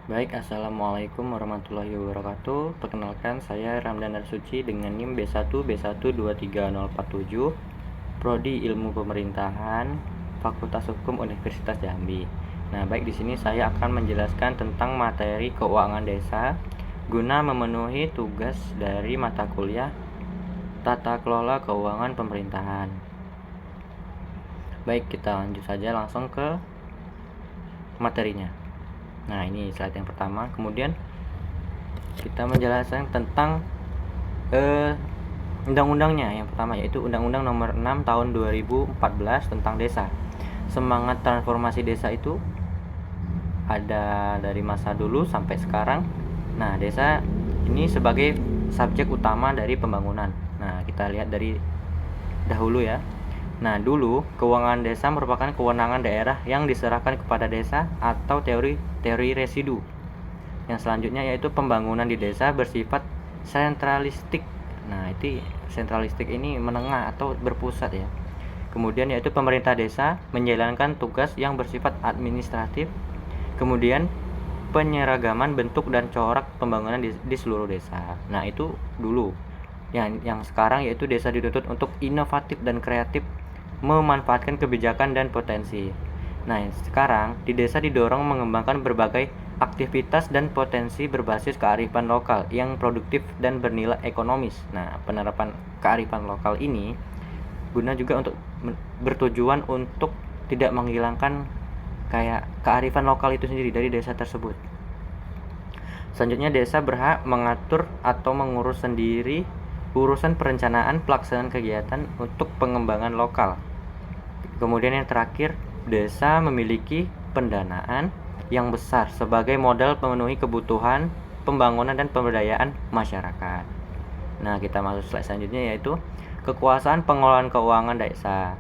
Baik, Assalamualaikum warahmatullahi wabarakatuh. Perkenalkan, saya Ramdan Darsuci dengan NIM B1B1230047, Prodi Ilmu Pemerintahan, Fakultas Hukum Universitas Jambi. Nah, baik, di sini saya akan menjelaskan tentang materi keuangan desa guna memenuhi tugas dari mata kuliah Tata Kelola Keuangan Pemerintahan. Baik, kita lanjut saja langsung ke materinya. Nah, ini slide yang pertama. Kemudian kita menjelaskan tentang undang-undangnya. Yang pertama yaitu Undang-Undang Nomor 6 Tahun 2014 tentang desa. Semangat transformasi desa itu ada dari masa dulu sampai sekarang. Nah, desa ini sebagai subjek utama dari pembangunan. Nah, kita lihat dari dahulu ya. Nah, dulu keuangan desa merupakan kewenangan daerah yang diserahkan kepada desa atau teori residu. Yang selanjutnya yaitu pembangunan di desa bersifat sentralistik. Nah, itu sentralistik ini menengah atau berpusat ya. Kemudian yaitu pemerintah desa menjalankan tugas yang bersifat administratif. Kemudian penyeragaman bentuk dan corak pembangunan di seluruh desa. Nah, itu dulu. Yang sekarang yaitu desa dituntut untuk inovatif dan kreatif memanfaatkan kebijakan dan potensi. Nah, sekarang di desa didorong mengembangkan berbagai aktivitas dan potensi berbasis kearifan lokal yang produktif dan bernilai ekonomis. Nah, penerapan kearifan lokal ini guna juga untuk bertujuan untuk tidak menghilangkan kayak kearifan lokal itu sendiri dari desa tersebut. Selanjutnya, desa berhak mengatur atau mengurus sendiri urusan perencanaan pelaksanaan kegiatan untuk pengembangan lokal. Kemudian yang terakhir, desa memiliki pendanaan yang besar sebagai modal memenuhi kebutuhan pembangunan dan pemberdayaan masyarakat. Nah, kita masuk slide selanjutnya yaitu kekuasaan pengelolaan keuangan desa.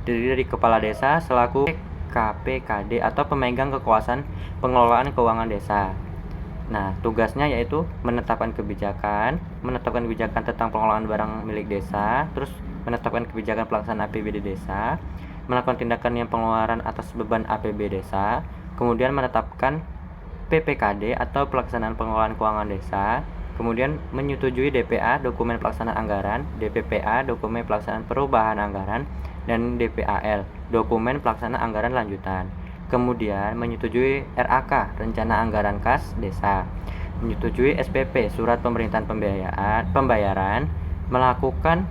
Terdiri dari kepala desa selaku KPKD atau pemegang kekuasaan pengelolaan keuangan desa. Nah, tugasnya yaitu menetapkan kebijakan tentang pengelolaan barang milik desa, terus menetapkan kebijakan pelaksanaan APBD desa, melakukan tindakan yang pengeluaran atas beban APB desa, kemudian menetapkan PPKD atau pelaksanaan pengelolaan keuangan desa, kemudian menyetujui DPA dokumen pelaksanaan anggaran, DPPA dokumen pelaksanaan perubahan anggaran, dan DPAL dokumen pelaksanaan anggaran lanjutan. Kemudian menyetujui RAK rencana anggaran kas desa, menyetujui SPP surat pemerintahan pembayaran, melakukan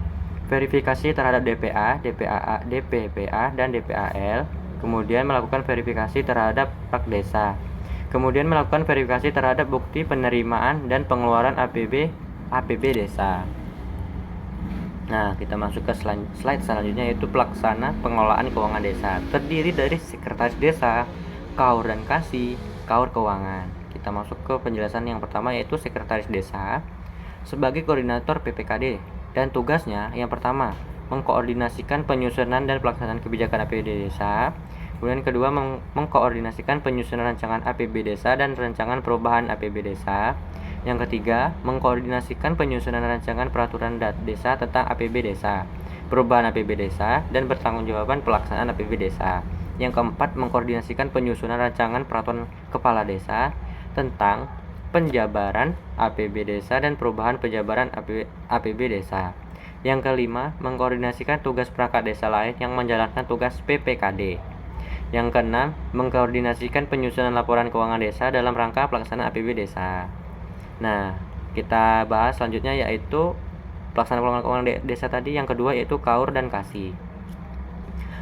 verifikasi terhadap DPA, DPAA, DPPA, dan DPAL, kemudian melakukan verifikasi terhadap rak desa, kemudian melakukan verifikasi terhadap bukti penerimaan dan pengeluaran APB desa. Nah, kita masuk ke slide selanjutnya yaitu pelaksana pengelolaan keuangan desa. Terdiri dari sekretaris desa, kaur dan kasih, kaur keuangan. Kita masuk ke penjelasan yang pertama yaitu sekretaris desa sebagai koordinator PPKD dan tugasnya yang pertama mengkoordinasikan penyusunan dan pelaksanaan kebijakan APBD desa. Kemudian kedua mengkoordinasikan penyusunan rancangan APB desa dan rancangan perubahan APB desa. Yang ketiga, mengkoordinasikan penyusunan rancangan peraturan desa tentang APB desa, perubahan APB desa, dan pertanggungjawaban pelaksanaan APB desa. Yang keempat, mengkoordinasikan penyusunan rancangan peraturan kepala desa tentang penjabaran APB desa dan perubahan penjabaran APB desa. Yang kelima, mengkoordinasikan tugas perangkat desa lain yang menjalankan tugas PPKD. Yang keenam, mengkoordinasikan penyusunan laporan keuangan desa dalam rangka pelaksanaan APB desa. Nah, kita bahas selanjutnya yaitu pelaksanaan keuangan desa tadi. Yang kedua yaitu kaur dan kasih.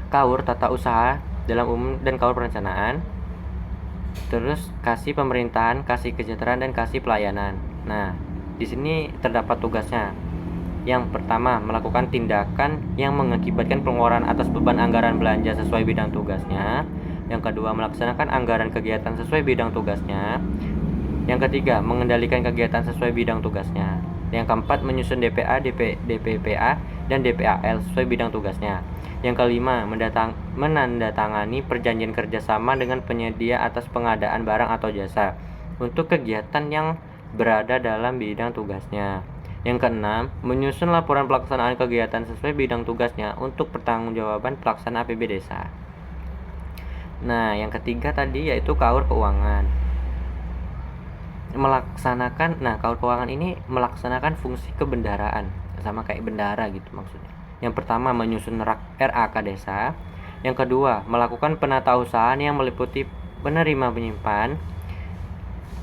Kaur tata usaha dalam umum dan kaur perencanaan. Terus kasih pemerintahan, kasih kesejahteraan, dan kasih pelayanan. Nah, di sini terdapat tugasnya. Yang pertama, melakukan tindakan yang mengakibatkan pengeluaran atas beban anggaran belanja sesuai bidang tugasnya. Yang kedua, melaksanakan anggaran kegiatan sesuai bidang tugasnya. Yang ketiga, mengendalikan kegiatan sesuai bidang tugasnya. Yang keempat, menyusun DPA, DPPA, dan DPAL sesuai bidang tugasnya. Yang kelima, menandatangani perjanjian kerjasama dengan penyedia atas pengadaan barang atau jasa untuk kegiatan yang berada dalam bidang tugasnya. Yang keenam, menyusun laporan pelaksanaan kegiatan sesuai bidang tugasnya untuk pertanggungjawaban pelaksanaan APB desa. Nah, yang ketiga tadi yaitu kaur keuangan. melaksanakan, nah kalau keuangan ini melaksanakan fungsi kebendaraan, sama kayak bendara gitu maksudnya. Yang pertama menyusun RAK desa, yang kedua melakukan penatausahaan yang meliputi penerima penyimpan,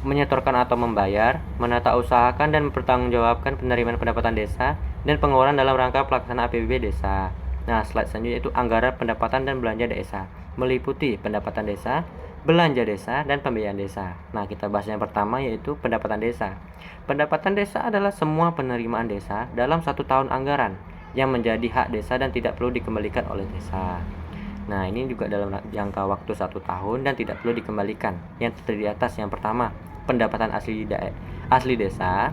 menyetorkan atau membayar, menata usahakan dan mempertanggungjawabkan penerimaan pendapatan desa, dan pengeluaran dalam rangka pelaksanaan APBD desa. Nah, slide selanjutnya itu anggaran pendapatan dan belanja desa, meliputi pendapatan desa, belanja desa, dan pembiayaan desa. Nah, kita bahas yang pertama yaitu pendapatan desa. Pendapatan desa adalah semua penerimaan desa dalam 1 tahun anggaran yang menjadi hak desa dan tidak perlu dikembalikan oleh desa. Nah, ini juga dalam jangka waktu 1 tahun dan tidak perlu dikembalikan. Yang terdiri atas yang pertama, pendapatan asli desa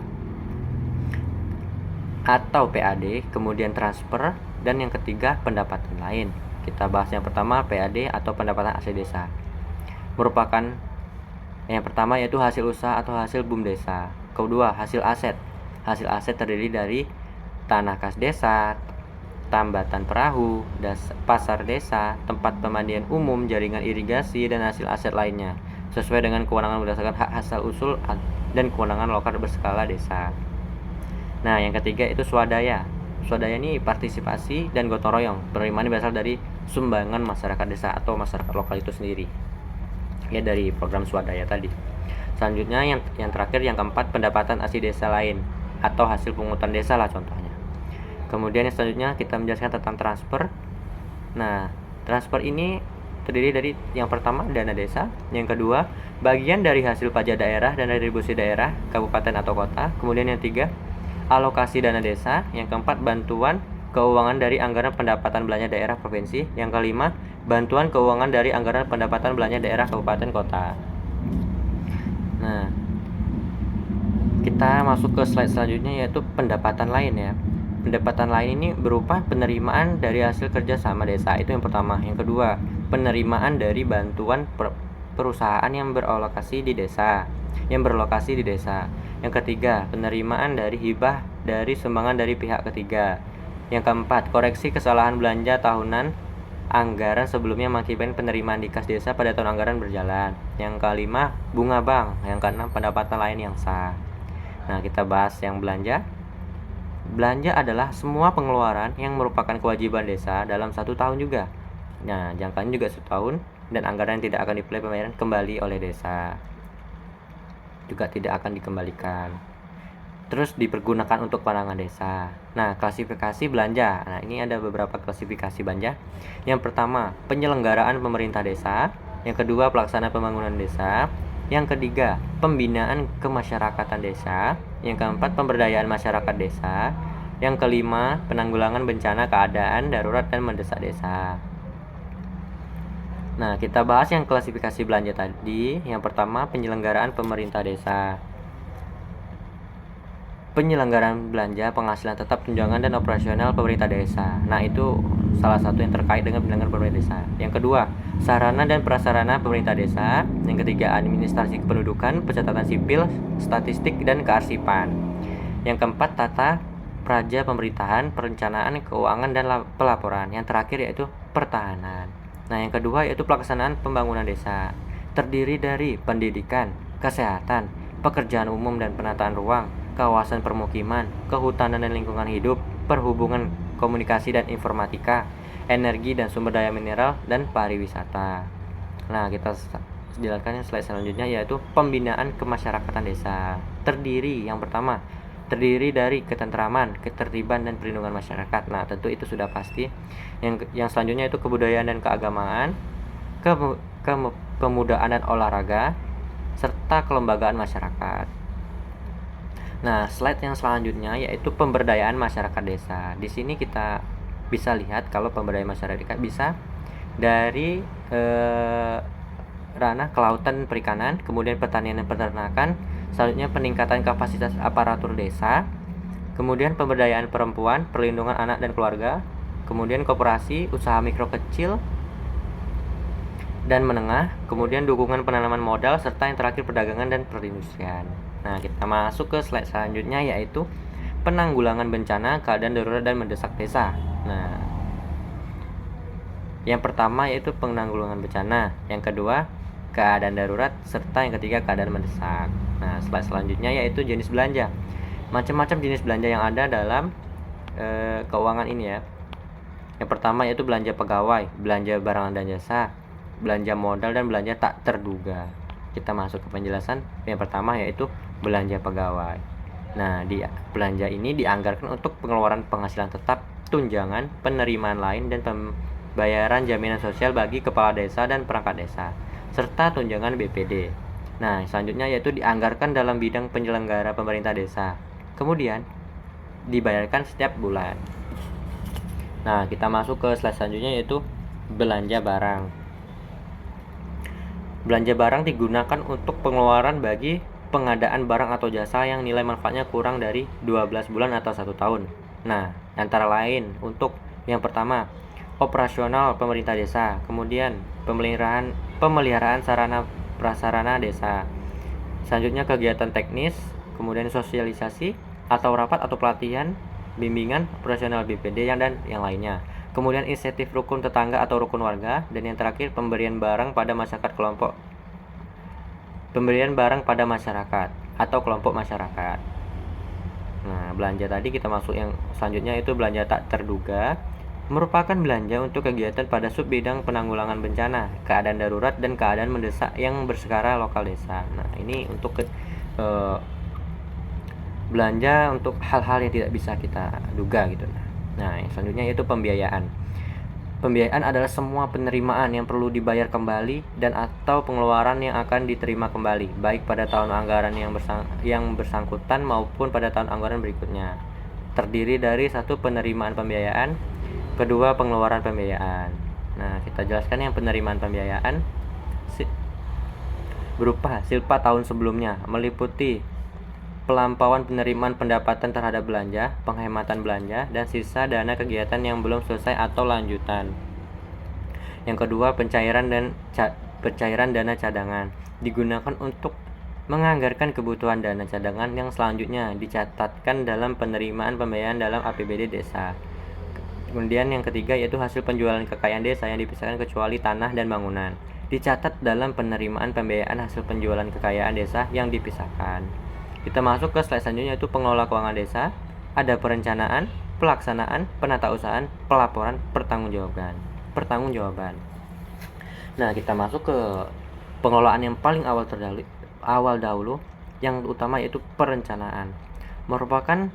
atau PAD, kemudian transfer, dan yang ketiga pendapatan lain. Kita bahas yang pertama PAD atau pendapatan asli desa. Merupakan yang pertama yaitu hasil usaha atau hasil BUM desa. Kedua, hasil aset. Hasil aset terdiri dari tanah kas desa, tambatan perahu, pasar desa, tempat pemandian umum, jaringan irigasi, dan hasil aset lainnya sesuai dengan kewenangan berdasarkan hak asal usul dan kewenangan lokal berskala desa. Nah, yang ketiga itu swadaya. Swadaya ini partisipasi dan gotong royong. Penerimaan berasal dari sumbangan masyarakat desa atau masyarakat lokal itu sendiri. Ya, dari program swadaya tadi. Selanjutnya yang terakhir yang keempat, pendapatan asli desa lain atau hasil pungutan desa lah contohnya. Kemudian yang selanjutnya kita menjelaskan tentang transfer. Nah, transfer ini terdiri dari yang pertama dana desa, yang kedua bagian dari hasil pajak daerah dan retribusi daerah, kabupaten atau kota. Kemudian yang tiga, alokasi dana desa. Yang keempat, bantuan keuangan dari anggaran pendapatan belanja daerah provinsi. Yang kelima, bantuan keuangan dari anggaran pendapatan belanja daerah kabupaten kota. Nah, kita masuk ke slide selanjutnya yaitu pendapatan lain ya. Pendapatan lain ini berupa penerimaan dari hasil kerjasama desa, itu yang pertama. Yang kedua, penerimaan dari bantuan perusahaan yang berlokasi di desa. Yang ketiga, penerimaan dari hibah dari sumbangan dari pihak ketiga. Yang keempat, koreksi kesalahan belanja tahunan anggaran sebelumnya mengakibatkan penerimaan di kas desa pada tahun anggaran berjalan. Yang kelima, bunga bank. Yang keenam, pendapatan lain yang sah. Nah, kita bahas yang belanja. Belanja adalah semua pengeluaran yang merupakan kewajiban desa dalam 1 tahun juga. Nah, jangkanya juga 1 tahun dan anggaran yang tidak akan dipilih pembayaran kembali oleh desa. Juga tidak akan dikembalikan. Terus dipergunakan untuk pandangan desa. Nah, klasifikasi belanja. Nah, ini ada beberapa klasifikasi belanja. Yang pertama, penyelenggaraan pemerintah desa. Yang kedua, pelaksanaan pembangunan desa. Yang ketiga, pembinaan kemasyarakatan desa. Yang keempat, pemberdayaan masyarakat desa. Yang kelima, penanggulangan bencana keadaan darurat dan mendesak desa. Nah, kita bahas yang klasifikasi belanja tadi. Yang pertama, penyelenggaraan pemerintah desa. Penyelenggaraan belanja, penghasilan tetap, tunjangan, dan operasional pemerintah desa. Nah, itu salah satu yang terkait dengan penyelenggaraan pemerintah desa. Yang kedua, sarana dan prasarana pemerintah desa. Yang ketiga, administrasi kependudukan, pencatatan sipil, statistik, dan kearsipan. Yang keempat, tata praja pemerintahan, perencanaan, keuangan, dan pelaporan. Yang terakhir yaitu pertahanan. Nah, yang kedua yaitu pelaksanaan pembangunan desa. Terdiri dari pendidikan, kesehatan, pekerjaan umum dan penataan ruang, kawasan permukiman, kehutanan dan lingkungan hidup, perhubungan, komunikasi dan informatika, energi dan sumber daya mineral, dan pariwisata. Nah, kita jelaskan slide selanjutnya yaitu pembinaan kemasyarakatan desa. Yang pertama, terdiri dari ketentraman, ketertiban, dan perlindungan masyarakat. Nah, tentu itu sudah pasti. Yang selanjutnya itu kebudayaan dan keagamaan, kemudaan dan olahraga, serta kelembagaan masyarakat. Nah, slide yang selanjutnya yaitu pemberdayaan masyarakat desa. Di sini kita bisa lihat kalau pemberdayaan masyarakat bisa dari ranah kelautan dan perikanan, kemudian pertanian dan peternakan, selanjutnya peningkatan kapasitas aparatur desa, kemudian pemberdayaan perempuan, perlindungan anak dan keluarga, kemudian koperasi, usaha mikro kecil dan menengah, kemudian dukungan penanaman modal, serta yang terakhir perdagangan dan perindustrian. Nah, kita masuk ke slide selanjutnya yaitu penanggulangan bencana, keadaan darurat dan mendesak desa. Nah, yang pertama yaitu penanggulangan bencana, yang kedua keadaan darurat, serta yang ketiga keadaan mendesak. Nah, slide selanjutnya yaitu jenis belanja. Macam-macam jenis belanja yang ada dalam keuangan ini ya. Yang pertama yaitu belanja pegawai, belanja barang dan jasa, belanja modal, dan belanja tak terduga. Kita masuk ke penjelasan. Yang pertama yaitu belanja pegawai. Nah, belanja ini dianggarkan untuk pengeluaran penghasilan tetap, tunjangan, penerimaan lain, dan pembayaran jaminan sosial bagi kepala desa dan perangkat desa, serta tunjangan BPD. Nah, selanjutnya yaitu dianggarkan dalam bidang penyelenggara pemerintah desa. Kemudian dibayarkan setiap bulan. Nah, kita masuk ke slide selanjutnya yaitu belanja barang. Belanja barang digunakan untuk pengeluaran bagi pengadaan barang atau jasa yang nilai manfaatnya kurang dari 12 bulan atau 1 tahun. Nah, antara lain untuk yang pertama, operasional pemerintah desa, kemudian pemeliharaan sarana prasarana desa. Selanjutnya kegiatan teknis, kemudian sosialisasi atau rapat atau pelatihan, bimbingan operasional BPD dan yang lainnya. Kemudian insentif rukun tetangga atau rukun warga, dan yang terakhir pemberian barang pada masyarakat atau kelompok masyarakat. Nah, belanja tadi kita masuk yang selanjutnya itu belanja tak terduga, merupakan belanja untuk kegiatan pada sub bidang penanggulangan bencana, keadaan darurat, dan keadaan mendesak yang berskala lokal desa. Nah, ini untuk belanja untuk hal-hal yang tidak bisa kita duga gitu. Nah, yang selanjutnya yaitu pembiayaan. Pembiayaan adalah semua penerimaan yang perlu dibayar kembali dan atau pengeluaran yang akan diterima kembali, baik pada tahun anggaran yang bersangkutan maupun pada tahun anggaran berikutnya. Terdiri dari satu, penerimaan pembiayaan, kedua, pengeluaran pembiayaan. Nah, kita jelaskan yang penerimaan pembiayaan berupa silpa tahun sebelumnya, meliputi pelampauan penerimaan pendapatan terhadap belanja, penghematan belanja, dan sisa dana kegiatan yang belum selesai atau lanjutan. Yang kedua, pencairan dana cadangan digunakan untuk menganggarkan kebutuhan dana cadangan yang selanjutnya dicatatkan dalam penerimaan pembiayaan dalam APBD desa. Kemudian yang ketiga yaitu hasil penjualan kekayaan desa yang dipisahkan kecuali tanah dan bangunan, dicatat dalam penerimaan pembiayaan hasil penjualan kekayaan desa yang dipisahkan. Kita masuk ke slide selanjutnya yaitu pengelola keuangan desa. Ada perencanaan, pelaksanaan, penatausahaan, pelaporan, pertanggungjawaban. Nah, kita masuk ke pengelolaan yang paling awal dahulu, yang utama yaitu perencanaan. Merupakan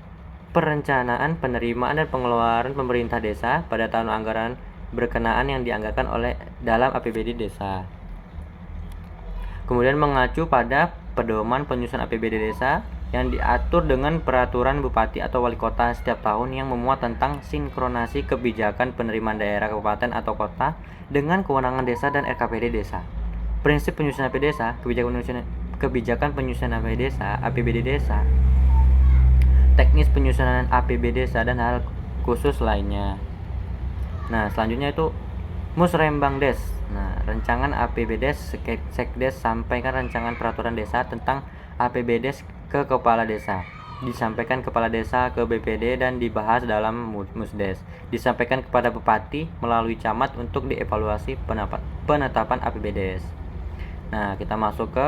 perencanaan, penerimaan, dan pengeluaran pemerintah desa pada tahun anggaran berkenaan yang dianggarkan oleh dalam APBD desa. Kemudian mengacu pada pedoman penyusunan APBD desa yang diatur dengan peraturan bupati atau wali kota setiap tahun yang memuat tentang sinkronasi kebijakan penerimaan daerah, kabupaten atau kota dengan kewenangan desa dan RKPD desa. Prinsip penyusunan APBD desa, kebijakan penyusunan APBD desa, teknis penyusunan APBD desa, dan hal khusus lainnya. Nah, selanjutnya itu Musrembangdes. Nah, rancangan APBDes, Sekdes sampaikan rancangan peraturan desa tentang APBDes ke kepala desa. Disampaikan kepala desa ke BPD dan dibahas dalam Musdes. Disampaikan kepada bupati melalui camat untuk dievaluasi penetapan APBDes. Nah, kita masuk ke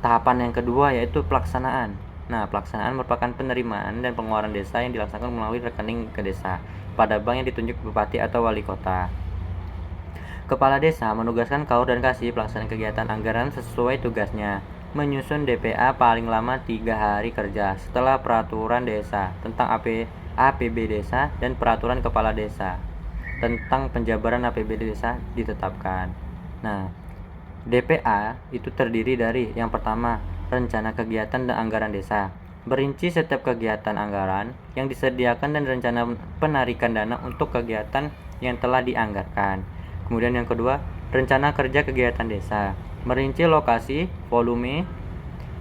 tahapan yang kedua yaitu pelaksanaan. Nah, pelaksanaan merupakan penerimaan dan pengeluaran desa yang dilaksanakan melalui rekening ke desa pada bank yang ditunjuk bupati atau wali kota. Kepala desa menugaskan KAUR dan KASI pelaksanaan kegiatan anggaran sesuai tugasnya, menyusun DPA paling lama 3 hari kerja setelah peraturan desa tentang APB desa dan peraturan kepala desa tentang penjabaran APBD desa ditetapkan. Nah, DPA itu terdiri dari yang pertama, rencana kegiatan dan anggaran desa, berinci setiap kegiatan anggaran yang disediakan dan rencana penarikan dana untuk kegiatan yang telah dianggarkan. Kemudian yang kedua, rencana kerja kegiatan desa, merinci lokasi, volume,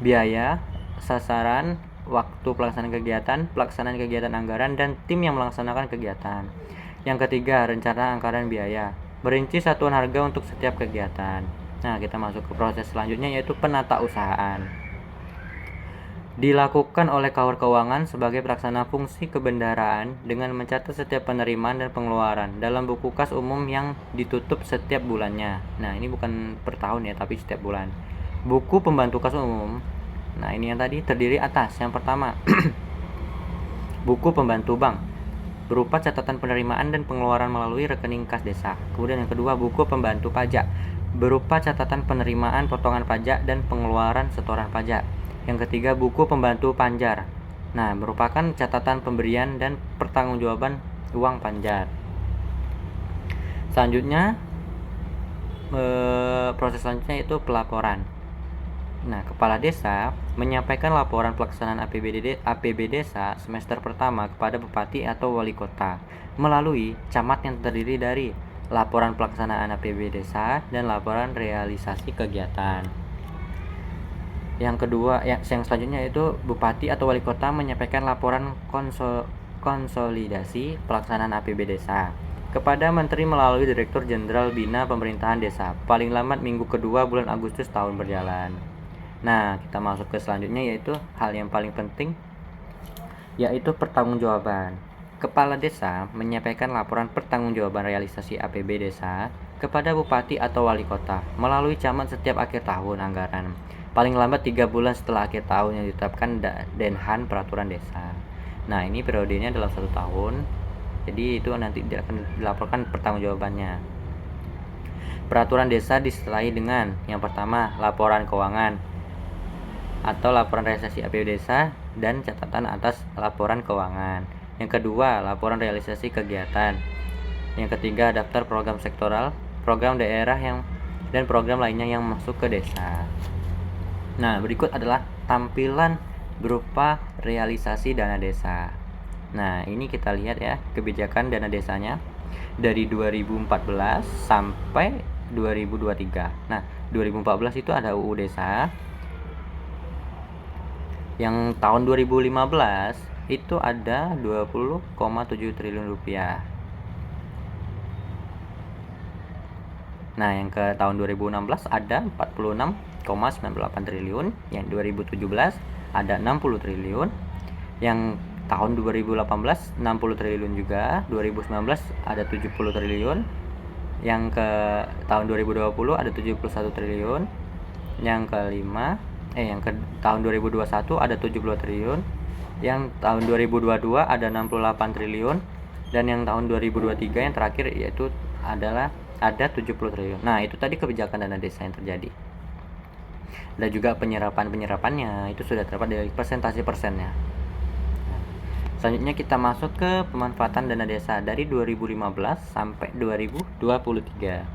biaya, sasaran, waktu pelaksanaan kegiatan anggaran, dan tim yang melaksanakan kegiatan. Yang ketiga, rencana anggaran biaya, merinci satuan harga untuk setiap kegiatan. Nah, kita masuk ke proses selanjutnya yaitu penatausahaan. dilakukan oleh Kaur Keuangan sebagai pelaksana fungsi kebendaraan dengan mencatat setiap penerimaan dan pengeluaran dalam buku kas umum yang ditutup setiap bulannya. Nah, ini bukan per tahun ya, tapi setiap bulan. Buku pembantu kas umum. Nah, ini yang tadi terdiri atas yang pertama buku pembantu bank berupa catatan penerimaan dan pengeluaran melalui rekening kas desa. Kemudian yang kedua buku pembantu pajak berupa catatan penerimaan, potongan pajak, dan pengeluaran setoran pajak. Yang ketiga buku pembantu panjar. Nah, merupakan catatan pemberian dan pertanggungjawaban uang panjar. Selanjutnya proses selanjutnya itu pelaporan. Nah, kepala desa menyampaikan laporan pelaksanaan APB desa semester pertama kepada bupati atau wali kota melalui camat yang terdiri dari laporan pelaksanaan APB desa dan laporan realisasi kegiatan. Yang kedua, yang selanjutnya itu bupati atau wali kota menyampaikan laporan konsolidasi pelaksanaan APB desa kepada menteri melalui Direktur Jenderal Bina Pemerintahan Desa paling lambat minggu kedua bulan Agustus tahun berjalan. Nah, kita masuk ke selanjutnya yaitu hal yang paling penting yaitu pertanggungjawaban. Kepala desa menyampaikan laporan pertanggungjawaban realisasi APB desa kepada bupati atau wali kota melalui camat setiap akhir tahun anggaran paling lambat 3 bulan setelah akhir tahun yang ditetapkan Denhan Peraturan Desa. Nah, ini periodenya dalam 1 tahun, jadi itu nanti akan dilaporkan pertanggungjawabannya. Peraturan desa disertai dengan yang pertama laporan keuangan atau laporan realisasi APB desa dan catatan atas laporan keuangan. Yang kedua laporan realisasi kegiatan. Yang ketiga daftar program sektoral, program daerah dan program lainnya yang masuk ke desa. Nah, berikut adalah tampilan berupa realisasi dana desa. Nah, ini kita lihat ya kebijakan dana desanya dari 2014 sampai 2023. Nah, 2014 itu ada UU Desa. Yang tahun 2015 itu ada 20,7 triliun rupiah. Nah, yang ke tahun 2016 ada 46,98 triliun, yang 2017 ada 60 triliun, yang tahun 2018 60 triliun juga, 2019 ada 70 triliun, yang ke tahun 2020 ada 71 triliun, yang ke tahun 2021 ada 70 triliun, yang tahun 2022 ada 68 triliun, dan yang tahun 2023 yang terakhir yaitu adalah ada 70 triliun. Nah, itu tadi kebijakan dana desa yang terjadi. Dan juga penyerapannya itu sudah terdapat dari persentase persennya. Selanjutnya kita masuk ke pemanfaatan dana desa dari 2015 sampai 2023.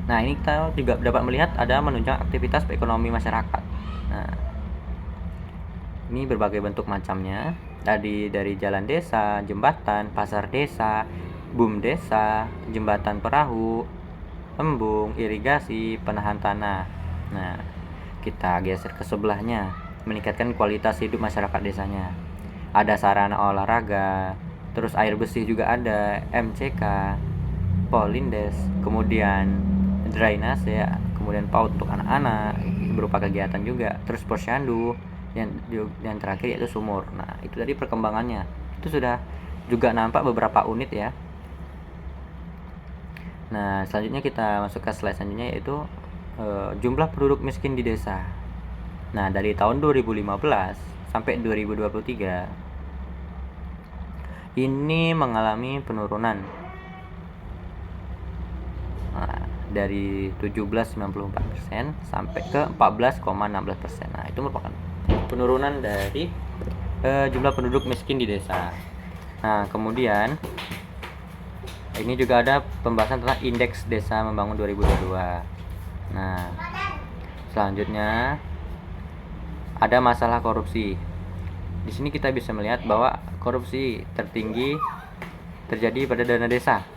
Nah, ini kita juga dapat melihat ada menunjang aktivitas ekonomi masyarakat. Nah, ini berbagai bentuk macamnya. Dari jalan desa, jembatan, pasar desa, boom desa, jembatan perahu, embung, irigasi, penahan tanah. Nah, kita geser ke sebelahnya, meningkatkan kualitas hidup masyarakat desanya. Ada sarana olahraga, terus air bersih juga ada, MCK, Polindes, kemudian drainase ya, kemudian PAUD untuk anak-anak berupa kegiatan juga, terus posyandu, yang terakhir yaitu sumur. Nah, itu tadi perkembangannya. Itu sudah juga nampak beberapa unit ya. Nah, selanjutnya kita masuk ke slide selanjutnya yaitu jumlah penduduk miskin di desa. Nah, dari tahun 2015 sampai 2023 ini mengalami penurunan. Nah, dari 17,94% sampai ke 14,16%. Nah, itu merupakan penurunan dari jumlah penduduk miskin di desa. Nah, kemudian ini juga ada pembahasan tentang indeks desa membangun 2022. Nah, selanjutnya ada masalah korupsi. Di sini kita bisa melihat bahwa korupsi tertinggi terjadi pada dana desa.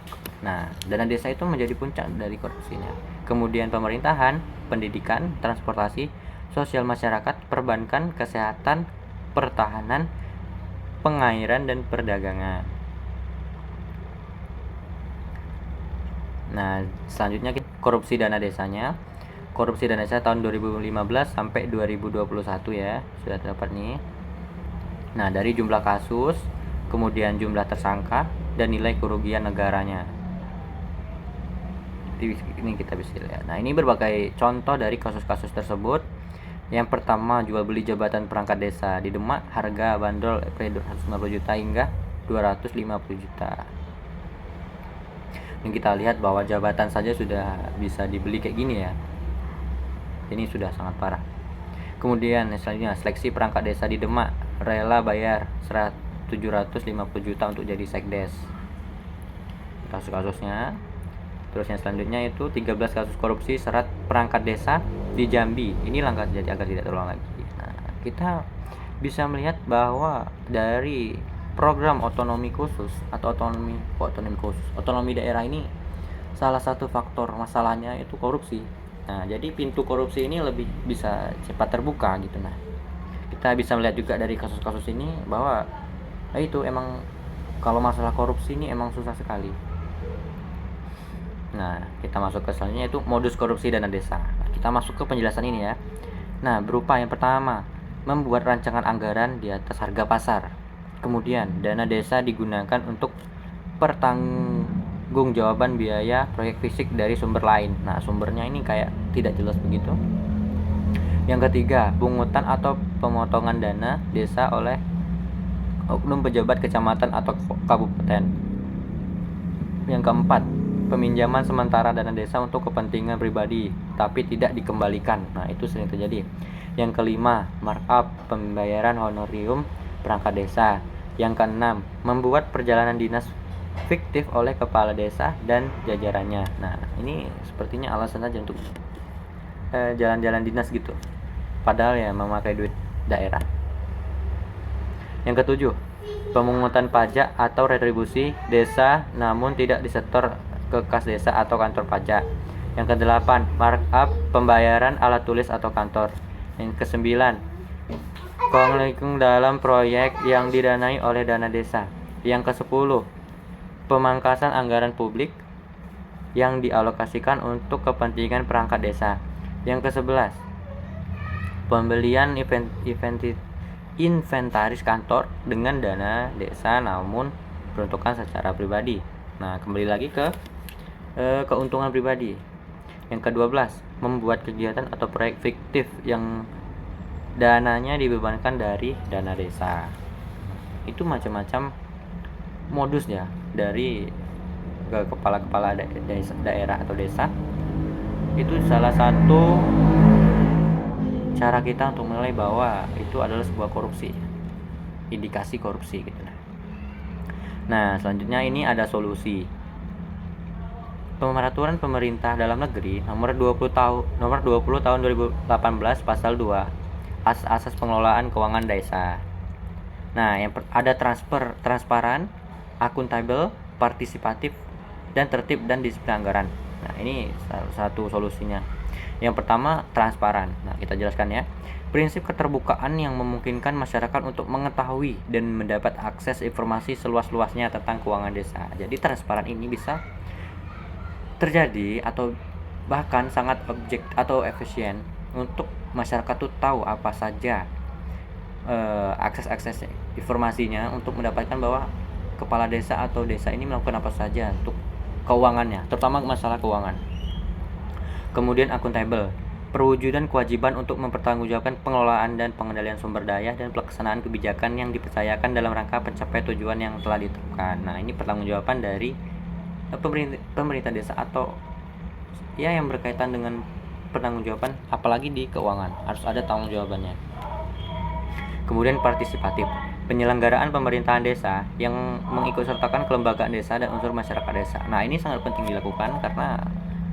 Nah, dana desa itu menjadi puncak dari korupsinya. Kemudian pemerintahan, pendidikan, transportasi, sosial masyarakat, perbankan, kesehatan, pertahanan, pengairan, dan perdagangan. Nah, selanjutnya korupsi dana desanya. korupsi dana desa tahun 2015 sampai 2021 ya, sudah dapat nih. Nah, dari jumlah kasus, kemudian jumlah tersangka, dan nilai kerugian negaranya. Ini kita bisa lihat. Nah, ini berbagai contoh dari kasus-kasus tersebut. Yang pertama, jual beli jabatan perangkat desa di Demak, harga bandrol 150 juta hingga 250 juta. Dan kita lihat bahwa jabatan saja sudah bisa dibeli kayak gini ya. Ini sudah sangat parah. Kemudian selanjutnya, seleksi perangkat desa di Demak, rela bayar 750 juta untuk jadi sekdes. Kasus-kasusnya. Terus yang selanjutnya itu 13 kasus korupsi serat perangkat desa di Jambi. Ini langkah jadi agar tidak terulang lagi. Nah, kita bisa melihat bahwa dari program otonomi khusus atau otonomi daerah ini, salah satu faktor masalahnya itu korupsi. Nah, jadi pintu korupsi ini lebih bisa cepat terbuka gitu. Nah, kita bisa melihat juga dari kasus-kasus ini bahwa itu emang kalau masalah korupsi ini emang susah sekali. Nah, kita masuk ke selanjutnya itu modus korupsi dana desa. Nah, kita masuk ke penjelasan ini ya. Nah, berupa yang pertama, membuat rancangan anggaran di atas harga pasar. Kemudian, dana desa digunakan untuk pertanggungjawaban biaya proyek fisik dari sumber lain. Nah, sumbernya ini kayak tidak jelas begitu. Yang ketiga, pungutan atau pemotongan dana desa oleh oknum pejabat kecamatan atau kabupaten. Yang keempat, peminjaman sementara dana desa untuk kepentingan pribadi tapi tidak dikembalikan. Nah, itu sering terjadi. Yang kelima, markup pembayaran honorium perangkat desa. Yang keenam, membuat perjalanan dinas fiktif oleh kepala desa dan jajarannya. Nah, ini sepertinya alasan aja untuk jalan-jalan dinas gitu, padahal ya memakai duit daerah. Yang ketujuh, pemungutan pajak atau retribusi desa namun tidak disetor ke kas desa atau kantor pajak. Yang kedelapan, markup pembayaran alat tulis atau kantor. Yang kesembilan, konglikung dalam proyek yang didanai oleh dana desa. Yang kesepuluh, pemangkasan anggaran publik yang dialokasikan untuk kepentingan perangkat desa. Yang kesebelas, pembelian inventaris kantor dengan dana desa namun peruntukan secara pribadi. Nah, kembali lagi ke keuntungan pribadi. Yang ke-12, membuat kegiatan atau proyek fiktif yang dananya dibebankan dari dana desa. Itu macam-macam modus ya dari kepala-kepala daerah atau desa. Itu salah satu cara kita untuk menilai bahwa itu adalah sebuah korupsi, indikasi korupsi gitu. Nah, selanjutnya ini ada solusi. Peraturan Pemerintah Dalam Negeri nomor 20 tahun 2018 pasal 2 asas pengelolaan keuangan desa. Nah, yang ada transparan, akuntabel, partisipatif, dan tertib dan disiplin anggaran. Nah, ini salah satu solusinya. Yang pertama, transparan. Nah, kita jelaskan ya. Prinsip keterbukaan yang memungkinkan masyarakat untuk mengetahui dan mendapat akses informasi seluas-luasnya tentang keuangan desa. Jadi transparan ini bisa terjadi atau bahkan sangat efisien untuk masyarakat tuh tahu apa saja akses informasinya untuk mendapatkan bahwa kepala desa atau desa ini melakukan apa saja untuk keuangannya, terutama masalah keuangan. Kemudian akuntabel, perwujudan kewajiban untuk mempertanggungjawabkan pengelolaan dan pengendalian sumber daya dan pelaksanaan kebijakan yang dipercayakan dalam rangka pencapai tujuan yang telah ditetapkan. Nah, ini pertanggungjawaban dari pemerintah desa atau ya yang berkaitan dengan pertanggungjawaban, apalagi di keuangan harus ada tanggung jawabannya. Kemudian partisipatif, penyelenggaraan pemerintahan desa yang mengikutsertakan kelembagaan desa dan unsur masyarakat desa. Nah, ini sangat penting dilakukan karena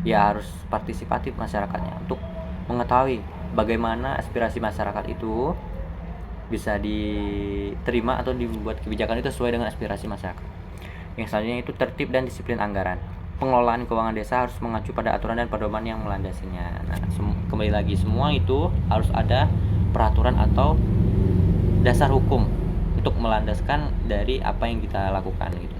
ya harus partisipatif masyarakatnya untuk mengetahui bagaimana aspirasi masyarakat itu bisa diterima atau dibuat kebijakan itu sesuai dengan aspirasi masyarakat. Yang selanjutnya itu tertib dan disiplin anggaran. Pengelolaan keuangan desa harus mengacu pada aturan dan pedoman yang melandasinya. Nah, kembali lagi semua itu harus ada peraturan atau dasar hukum untuk melandaskan dari apa yang kita lakukan gitu.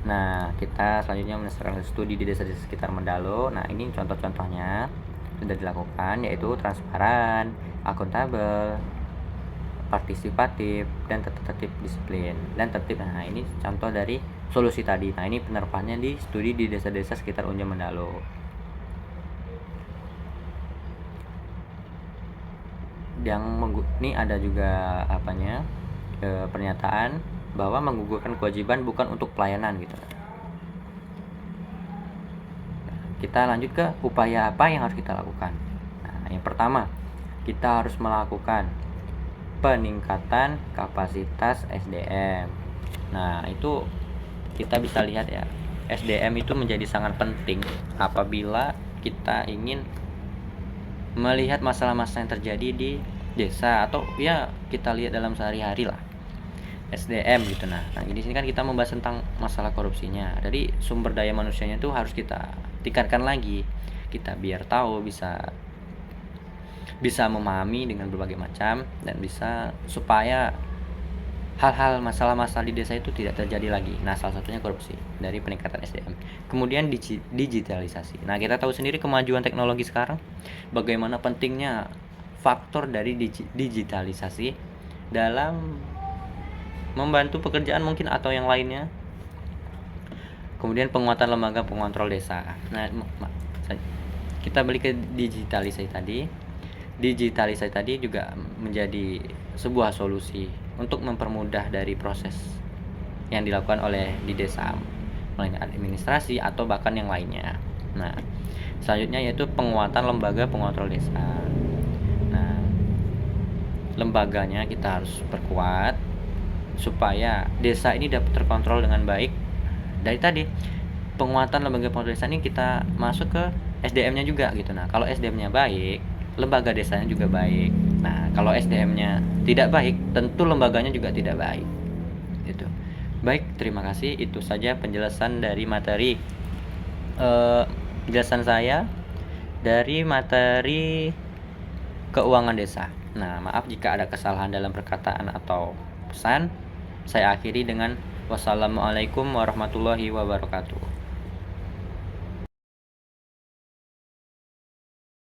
Nah, kita selanjutnya menyelesaikan studi di desa-desa sekitar Mendalo. Nah, ini contoh-contohnya sudah dilakukan, yaitu transparan, akuntabel, partisipatif, dan tertib disiplin dan tertib. Nah, ini contoh dari solusi tadi. Nah, ini penerapannya di studi di desa-desa sekitar Unja Mendalo. Ini ada juga pernyataan bahwa menggugurkan kewajiban bukan untuk pelayanan gitu. Kita lanjut ke upaya apa yang harus kita lakukan. Nah, yang pertama, kita harus melakukan peningkatan kapasitas SDM. Nah, itu kita bisa lihat ya, SDM itu menjadi sangat penting apabila kita ingin melihat masalah-masalah yang terjadi di desa, atau ya kita lihat dalam sehari-hari lah, SDM gitu. Nah di sini kan kita membahas tentang masalah korupsinya. Jadi sumber daya manusianya itu harus kita tingkatkan lagi, kita biar tahu, bisa memahami dengan berbagai macam, dan bisa supaya hal-hal masalah-masalah di desa itu tidak terjadi lagi. Nah, salah satunya korupsi dari peningkatan SDM. Kemudian digitalisasi. Nah, kita tahu sendiri kemajuan teknologi sekarang, bagaimana pentingnya faktor dari digitalisasi dalam membantu pekerjaan mungkin atau yang lainnya. Kemudian penguatan lembaga pengontrol desa. Nah, kita balik ke digitalisasi tadi. Digitalisasi tadi juga menjadi sebuah solusi untuk mempermudah dari proses yang dilakukan oleh di desa, mulai administrasi atau bahkan yang lainnya. Nah, selanjutnya yaitu penguatan lembaga pengontrol desa. Nah, lembaganya kita harus perkuat supaya desa ini dapat terkontrol dengan baik. Dari tadi penguatan lembaga pengontrol desa ini kita masuk ke SDM-nya juga gitu. Nah, kalau SDM-nya baik, lembaga desanya juga baik. Nah, kalau SDM-nya tidak baik, tentu lembaganya juga tidak baik. Itu. Baik, terima kasih. Itu saja penjelasan dari materi penjelasan saya dari materi keuangan desa. Nah, maaf jika ada kesalahan dalam perkataan atau pesan. Saya akhiri dengan wassalamualaikum warahmatullahi wabarakatuh.